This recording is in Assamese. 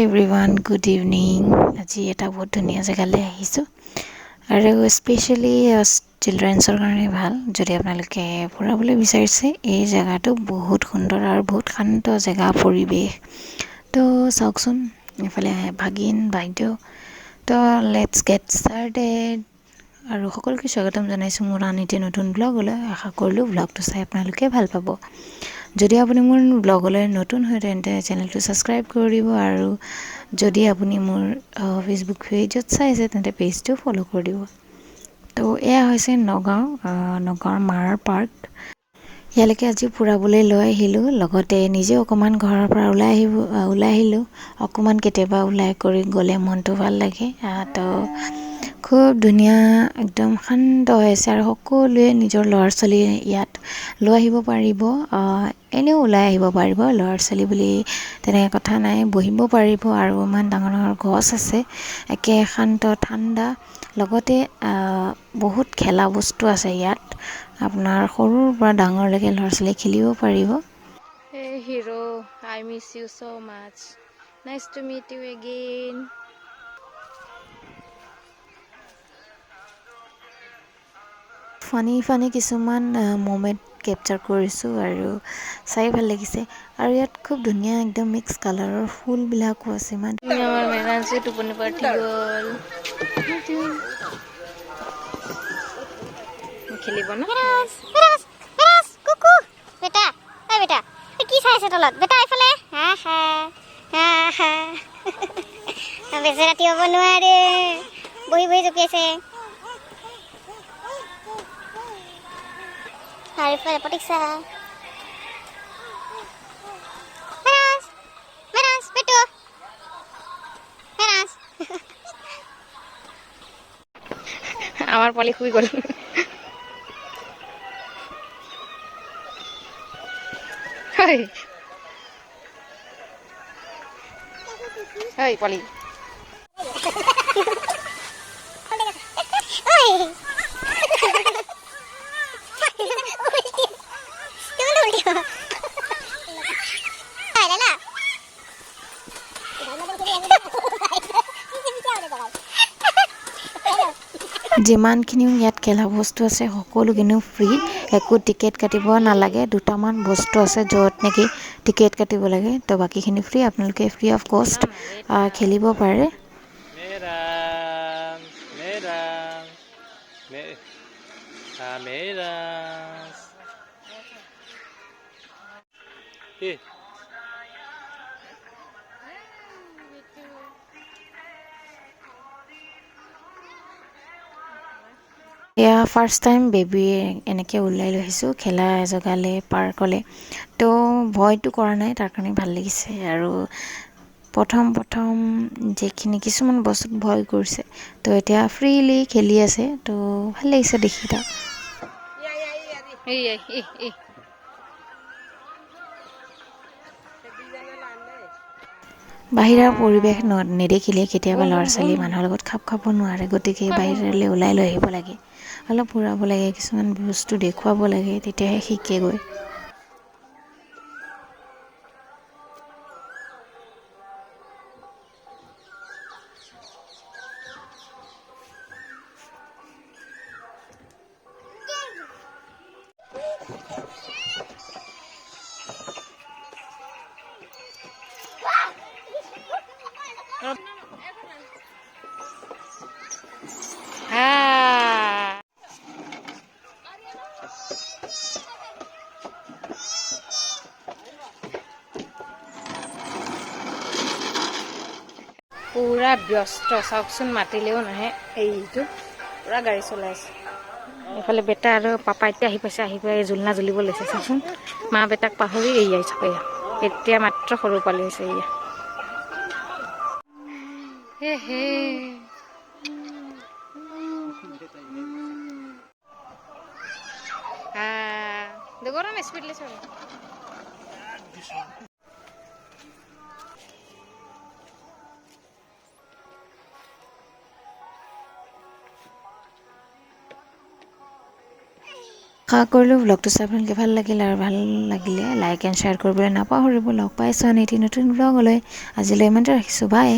Everyone, good evening. আজি এটা বহুত ধুনীয়া জেগালৈ আহিছোঁ আৰু স্পেচিয়েলি চিলড্ৰেনছৰ কাৰণে ভাল। যদি আপোনালোকে ফুৰাবলৈ বিচাৰিছে, এই জেগাটো বহুত সুন্দৰ আৰু বহুত শান্ত জেগা, পৰিৱেশ। তো চাওকচোন, এইফালে ভাগিন বাইদেউ। তো লেটছ গেট ষ্টাৰ্টেড। আৰু সকলোকে স্বাগতম জনাইছোঁ মোৰ আন এটি নতুন ব্লগলৈ। আশা কৰিলোঁ ব্লগটো চাই আপোনালোকে ভাল পাব। যদি আপুনি মোৰ ব্লগলৈ নতুন হয় তেন্তে চেনেলটো ছাবস্ক্ৰাইব কৰি দিব, আৰু যদি আপুনি মোৰ ফেচবুক পেজত চাইছে তেন্তে পেজটো ফ'ল' কৰি দিব। তো এয়া হৈছে নগাঁৱৰ মাৰ পাৰ্ক। ইয়ালৈকে আজি ফুৰাবলৈ লৈ আহিলোঁ, লগতে নিজে অকণমান ঘৰৰ পৰা ওলাই আহিলোঁ। অকণমান কেতিয়াবা ওলাই কৰি গ'লে মনটো ভাল লাগে। তো খুব ধুনীয়া, একদম শান্ত হৈ আছে আৰু সকলোৱে নিজৰ ল'ৰা ছোৱালী ইয়াত লৈ আহিব পাৰিব। এনেও ওলাই আহিব পাৰিব, ল'ৰা ছোৱালী বুলি তেনেকৈ কথা নাই, বহিব পাৰিব। আৰু ইমান ডাঙৰ ডাঙৰ গছ আছে, একে শান্ত ঠাণ্ডা। লগতে বহুত খেলা বস্তু আছে ইয়াত, আপোনাৰ সৰুৰ পৰা ডাঙৰলৈকে ল'ৰা ছোৱালী খেলিব পাৰিব। Hey hero, I miss you so much. Nice to meet you again. Funny কিছুমান মোমেণ্ট কেপচাৰ কৰিছোঁ আৰু চাই ভাল লাগিছে। আৰু ইয়াত খুব ধুনীয়া একদম মিক্স কালাৰৰ ফুলবিলাকো আছে। ইমান আমাৰ মেৰাঞ্চি টোপনি পাতি গ'ল, খেলিব ন। বেটা কি চাই আছে তলত? বেটা এইফালে। বেছি ৰাতি হ'ব নোৱাৰে, বহি জঁপিয়াইছে। প্ৰতীক্ষা আমাৰ পোৱালি শুই গ'ল। পোৱালি যিমানখিনিও ইয়াত খেলা বস্তু আছে সকলো কিন্তু ফ্ৰী, একো টিকেট কাটিব নালাগে। দুটামান বস্তু আছে য'ত নেকি টিকেট কাটিব লাগে, তো বাকীখিনি ফ্ৰী। আপোনালোকে ফ্ৰী অফ কষ্ট খেলিব পাৰে। এয়া ফাৰ্ষ্ট টাইম বেবী এনেকৈ ওলাই লৈ আহিছোঁ খেলা জেগালৈ, পাৰ্কলৈ। তো ভয়টো কৰা নাই, তাৰ কাৰণে ভাল লাগিছে। আৰু প্ৰথম কিছুমান বস্তুত ভয় কৰিছে, তো এতিয়া ফ্ৰীলি খেলি আছে, তো ভাল লাগিছে দেখি। বাহিৰা পৰিৱেশ নেদেখিলে কেতিয়াবা ল'ৰা ছোৱালী মানুহৰ লগত খাপ খাব নোৱাৰে, গতিকে বাহিৰলৈ ওলাই লৈ আহিব লাগে, অলপ ফুৰাব লাগে, কিছুমান বস্তু দেখুৱাব লাগে, তেতিয়াহে শিকেগৈ। পুৰা ব্যস্ত, চাওকচোন, মাতিলেও নাহে। এইটো পুৰা গাড়ী চলাই আছে। এইফালে বেটা আৰু পাপা এতিয়া আহি পাই জোলনা জ্বলিব লৈছে। চাওকচোন, মা বেটাক পাহৰি এতিয়া মাত্ৰ সৰু পোৱালি হৈছে। স্পিডলি চল। আশা কৰিলোঁ ব্লগটো চাই আপোনালোকে ভাল লাগিল, আৰু ভাল লাগিলে লাইক এণ্ড শ্বেয়াৰ কৰিবলৈ নাপাহৰিব। লগ পাইছোঁ আন এটি নতুন ব্লগলৈ। আজিলৈ ইমানতে ৰাখিছোঁ, বাই।